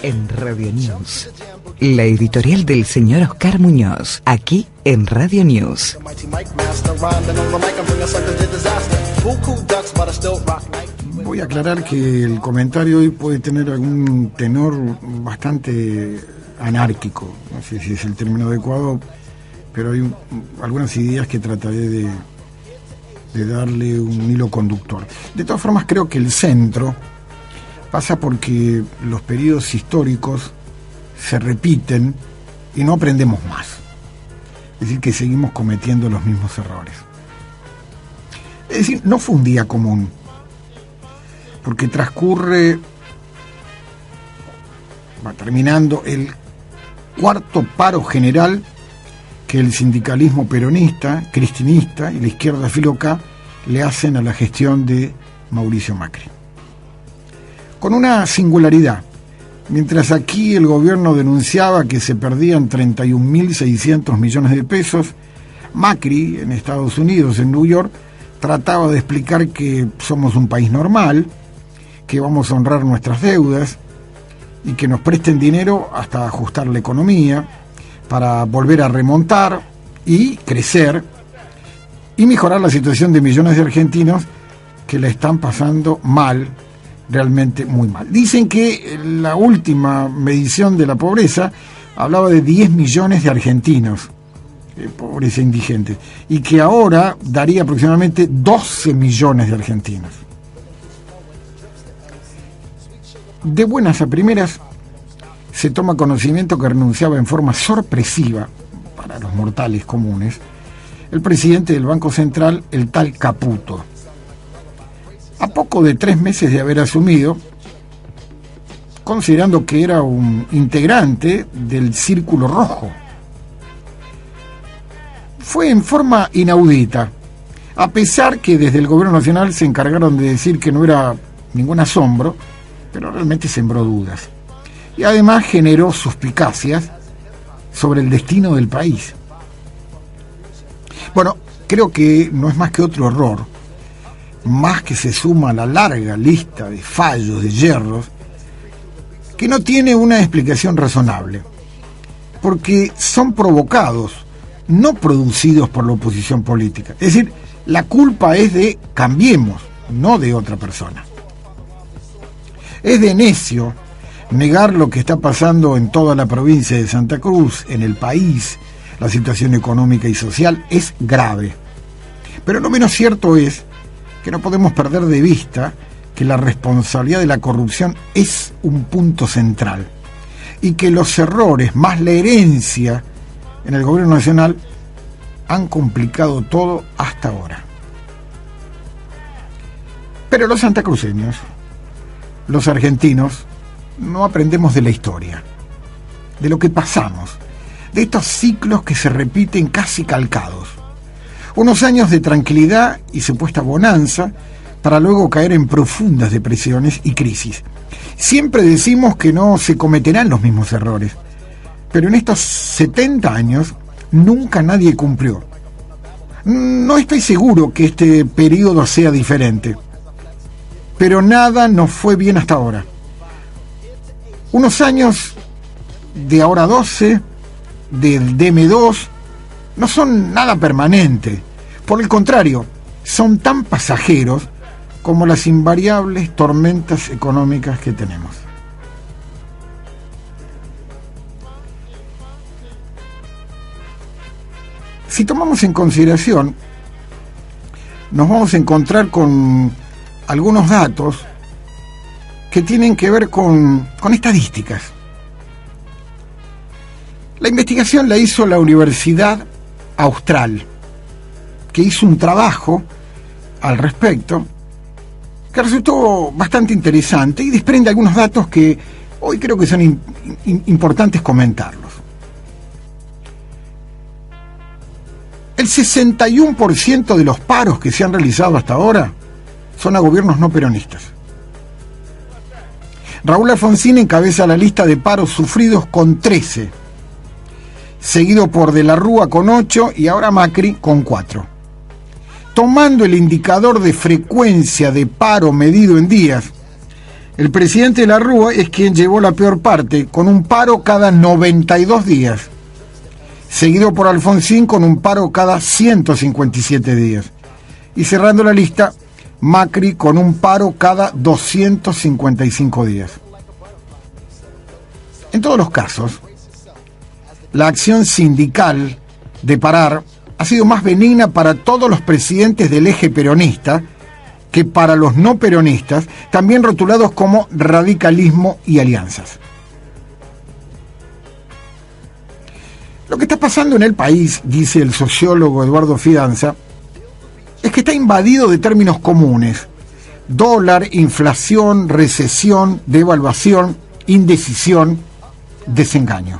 en Radio News. La editorial del señor Oscar Muñoz, aquí en Radio News. Voy a aclarar que el comentario hoy puede tener algún tenor bastante anárquico, no sé si es el término adecuado, pero hay algunas ideas que trataré de darle un hilo conductor. De todas formas, creo que el centro pasa porque los periodos históricos se repiten y no aprendemos más. Es decir, que seguimos cometiendo los mismos errores. Es decir, no fue un día común, porque transcurre, va terminando el cuarto paro general que el sindicalismo peronista, cristinista y la izquierda filocá le hacen a la gestión de Mauricio Macri. Con una singularidad. Mientras aquí el gobierno denunciaba que se perdían 31.600 millones de pesos, Macri, en Estados Unidos, en New York, trataba de explicar que somos un país normal, que vamos a honrar nuestras deudas y que nos presten dinero hasta ajustar la economía para volver a remontar y crecer y mejorar la situación de millones de argentinos que la están pasando mal, realmente muy mal. Dicen que la última medición de la pobreza hablaba de 10 millones de argentinos, pobreza indigente, y que ahora daría aproximadamente 12 millones de argentinos. De buenas a primeras se toma conocimiento que renunciaba en forma sorpresiva, para los mortales comunes, el presidente del Banco Central, el tal Caputo. A poco de 3 meses de haber asumido, considerando que era un integrante del Círculo Rojo. Fue en forma inaudita, a pesar que desde el gobierno nacional se encargaron de decir que no era ningún asombro, pero realmente sembró dudas. Y además generó suspicacias sobre el destino del país. Bueno, creo que no es más que otro error, más que se suma a la larga lista de fallos, de yerros, que no tiene una explicación razonable, porque son provocados, no producidos por la oposición política. Es decir, la culpa es de Cambiemos, no de otra persona. Es de necio negar lo que está pasando en toda la provincia de Santa Cruz, en el país. La situación económica y social es grave. Pero lo menos cierto es que no podemos perder de vista que la responsabilidad de la corrupción es un punto central y que los errores más la herencia en el gobierno nacional han complicado todo hasta ahora. Pero los santacruceños, los argentinos, no aprendemos de la historia, de lo que pasamos, de estos ciclos que se repiten casi calcados. Unos años de tranquilidad y supuesta bonanza para luego caer en profundas depresiones y crisis. Siempre decimos que no se cometerán los mismos errores, pero en estos 70 años nunca nadie cumplió. No estoy seguro que este periodo sea diferente, pero nada nos fue bien hasta ahora. Unos años de ahora 12, del DM2, no son nada permanente. Por el contrario, son tan pasajeros como las invariables tormentas económicas que tenemos. Si tomamos en consideración, nos vamos a encontrar con algunos datos que tienen que ver con estadísticas. La investigación la hizo la Universidad Austral, que hizo un trabajo al respecto que resultó bastante interesante y desprende algunos datos que hoy creo que son importantes comentarlos. El 61% de los paros que se han realizado hasta ahora son a gobiernos no peronistas. Raúl Alfonsín encabeza la lista de paros sufridos con 13, seguido por De la Rúa con 8 y ahora Macri con 4. Tomando el indicador de frecuencia de paro medido en días, El presidente de la Rúa es quien llevó la peor parte, con un paro cada 92 días, seguido por Alfonsín con un paro cada 157 días. Y cerrando la lista, Macri con un paro cada 255 días. En todos los casos, la acción sindical de parar ha sido más benigna para todos los presidentes del eje peronista que para los no peronistas, también rotulados como radicalismo y alianzas. Lo que está pasando en el país, dice el sociólogo Eduardo Fidanza, es que está invadido de términos comunes: dólar, inflación, recesión, devaluación, indecisión, desengaño.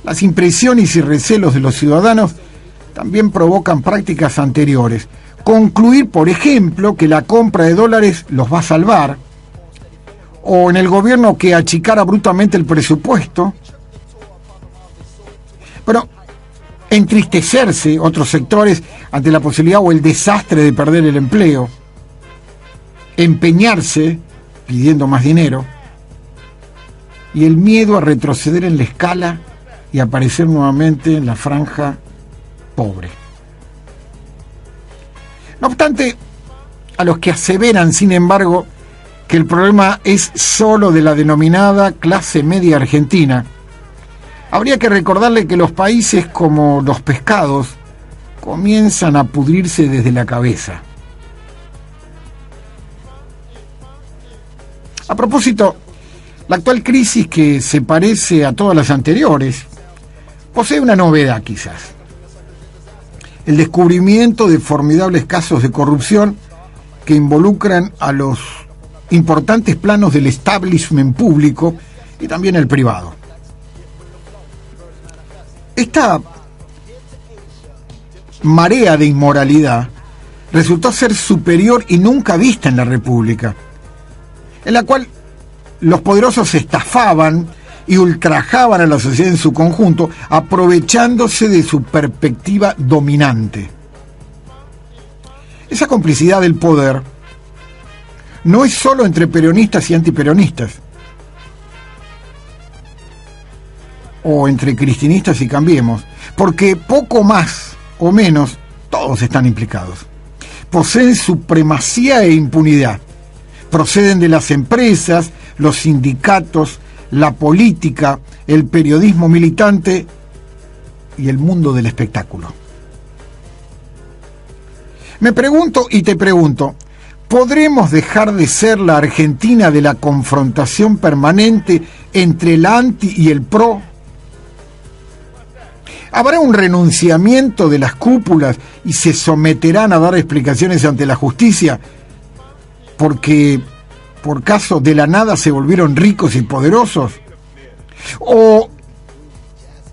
Las impresiones y recelos de los ciudadanos también provocan prácticas anteriores. Concluir, por ejemplo, que la compra de dólares los va a salvar, o en el gobierno que achicara brutamente el presupuesto. Pero entristecerse otros sectores ante la posibilidad o el desastre de perder el empleo, empeñarse pidiendo más dinero, y el miedo a retroceder en la escala y aparecer nuevamente en la franja pobre. No obstante, a los que aseveran, sin embargo, que el problema es solo de la denominada clase media argentina, habría que recordarle que los países, como los pescados, comienzan a pudrirse desde la cabeza. A propósito, la actual crisis, que se parece a todas las anteriores, posee una novedad quizás: el descubrimiento de formidables casos de corrupción que involucran a los importantes planos del establishment público y también el privado. Esta marea de inmoralidad resultó ser superior y nunca vista en la República, en la cual los poderosos estafaban y ultrajaban a la sociedad en su conjunto, aprovechándose de su perspectiva dominante. Esa complicidad del poder no es solo entre peronistas y antiperonistas, o entre cristinistas y Cambiemos, porque poco más o menos todos están implicados. Poseen supremacía e impunidad. Proceden de las empresas, los sindicatos, la política, el periodismo militante y el mundo del espectáculo. Me pregunto y te pregunto, ¿podremos dejar de ser la Argentina de la confrontación permanente entre el anti y el pro? ¿Habrá un renunciamiento de las cúpulas y se someterán a dar explicaciones ante la justicia porque por caso de la nada se volvieron ricos y poderosos? ¿O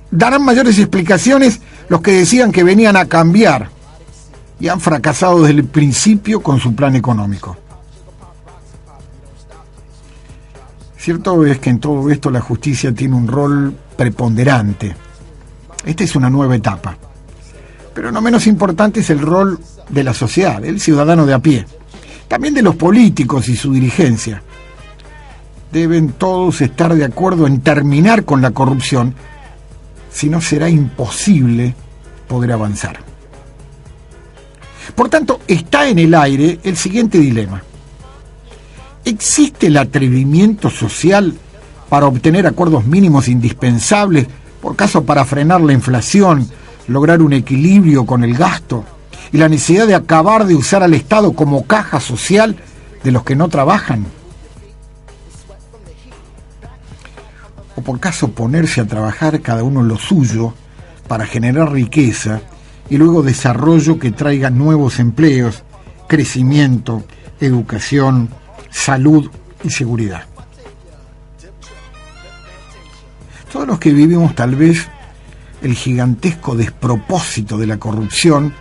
darán mayores explicaciones los que decían que venían a cambiar y han fracasado desde el principio con su plan económico? Cierto es que en todo esto la justicia tiene un rol preponderante. Esta es una nueva etapa, pero no menos importante es el rol de la sociedad, el ciudadano de a pie, también de los políticos y su dirigencia. Deben todos estar de acuerdo en terminar con la corrupción, si no será imposible poder avanzar. Por tanto, está en el aire el siguiente dilema: ¿existe el atrevimiento social para obtener acuerdos mínimos indispensables, por caso para frenar la inflación, lograr un equilibrio con el gasto y la necesidad de acabar de usar al Estado como caja social de los que no trabajan? ¿O por caso ponerse a trabajar cada uno en lo suyo para generar riqueza y luego desarrollo que traiga nuevos empleos, crecimiento, educación, salud y seguridad? Todos los que vivimos tal vez el gigantesco despropósito de la corrupción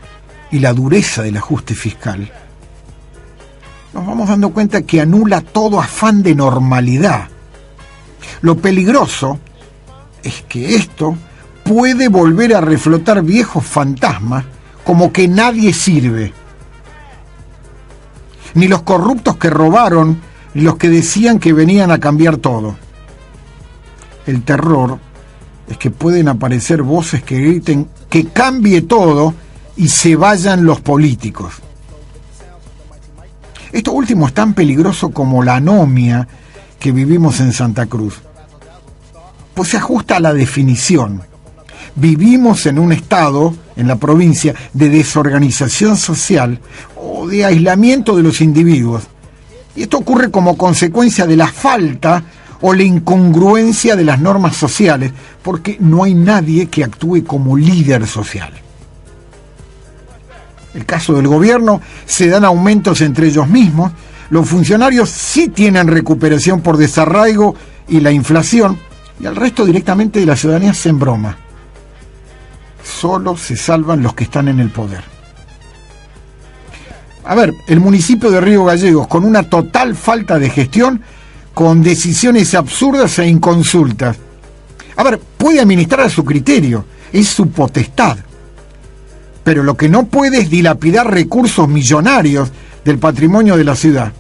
y la dureza del ajuste fiscal, nos vamos dando cuenta que anula todo afán de normalidad. Lo peligroso es que esto puede volver a reflotar viejos fantasmas, como que nadie sirve. Ni los corruptos que robaron, los que decían que venían a cambiar todo. El terror es que pueden aparecer voces que griten que cambie todo y se vayan los políticos. Esto último es tan peligroso como la anomia que vivimos en Santa Cruz, pues se ajusta a la definición. Vivimos en un estado, en la provincia, de desorganización social o de aislamiento de los individuos. Y esto ocurre como consecuencia de la falta o la incongruencia de las normas sociales, porque no hay nadie que actúe como líder social. El caso del gobierno, se dan aumentos entre ellos mismos, los funcionarios sí tienen recuperación por desarraigo y la inflación, y al resto directamente de la ciudadanía se embroma. Solo se salvan los que están en el poder. A ver, el municipio de Río Gallegos, con una total falta de gestión, con decisiones absurdas e inconsultas. A ver, puede administrar a su criterio, es su potestad. Pero lo que no puede es dilapidar recursos millonarios del patrimonio de la ciudad.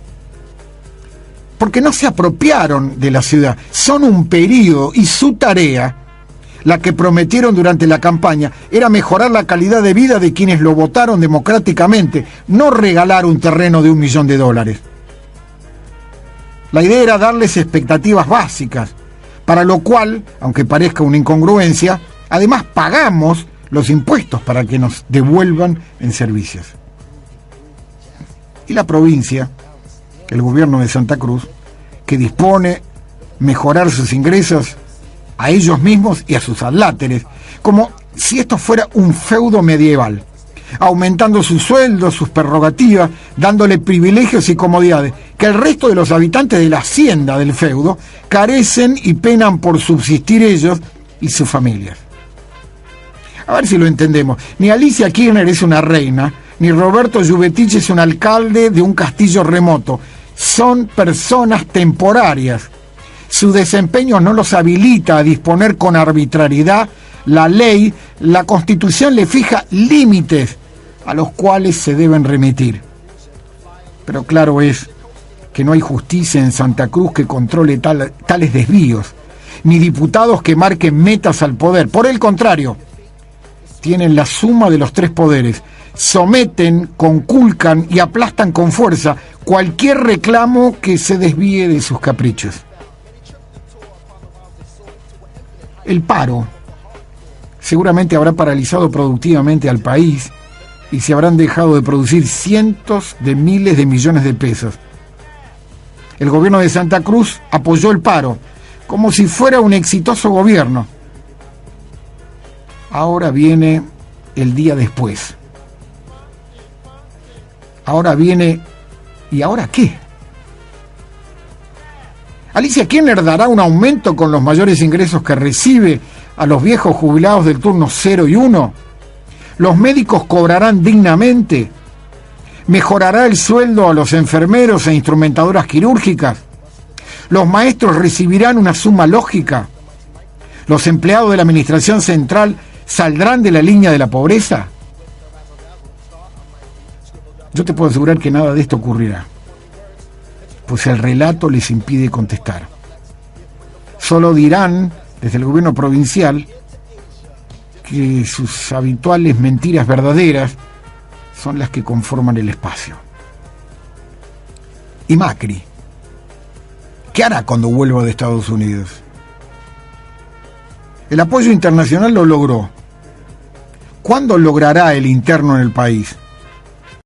Porque no se apropiaron de la ciudad, son un periodo y su tarea, la que prometieron durante la campaña, era mejorar la calidad de vida de quienes lo votaron democráticamente, no regalar un terreno de $1 millón. La idea era darles expectativas básicas, para lo cual, aunque parezca una incongruencia, además pagamos los impuestos para que nos devuelvan en servicios. Y la provincia, el gobierno de Santa Cruz, que dispone mejorar sus ingresos a ellos mismos y a sus adláteres, como si esto fuera un feudo medieval, aumentando sus sueldos, sus prerrogativas, dándole privilegios y comodidades, que el resto de los habitantes de la hacienda del feudo carecen y penan por subsistir ellos y sus familias. A ver si lo entendemos. Ni Alicia Kirchner es una reina, ni Roberto Giuvetich es un alcalde de un castillo remoto. Son personas temporarias. Su desempeño no los habilita a disponer con arbitrariedad. La ley, la Constitución le fija límites a los cuales se deben remitir. Pero claro es que no hay justicia en Santa Cruz que controle tales desvíos, ni diputados que marquen metas al poder. Por el contrario, tienen la suma de los tres poderes, someten, conculcan y aplastan con fuerza cualquier reclamo que se desvíe de sus caprichos. El paro seguramente habrá paralizado productivamente al país y se habrán dejado de producir cientos de miles de millones de pesos. El gobierno de Santa Cruz apoyó el paro como si fuera un exitoso gobierno. Ahora viene el día después. Ahora viene... ¿Y ahora qué? Alicia Kirchner dará un aumento con los mayores ingresos que recibe a los viejos jubilados del turno 0 y 1. Los médicos cobrarán dignamente. Mejorará el sueldo a los enfermeros e instrumentadoras quirúrgicas. Los maestros recibirán una suma lógica. Los empleados de la administración central ¿saldrán de la línea de la pobreza? Yo te puedo asegurar que nada de esto ocurrirá, pues el relato les impide contestar. Solo dirán, desde el gobierno provincial, que sus habituales mentiras verdaderas son las que conforman el espacio. ¿Y Macri? ¿Qué hará cuando vuelva de Estados Unidos? El apoyo internacional lo logró. ¿Cuándo logrará el interno en el país?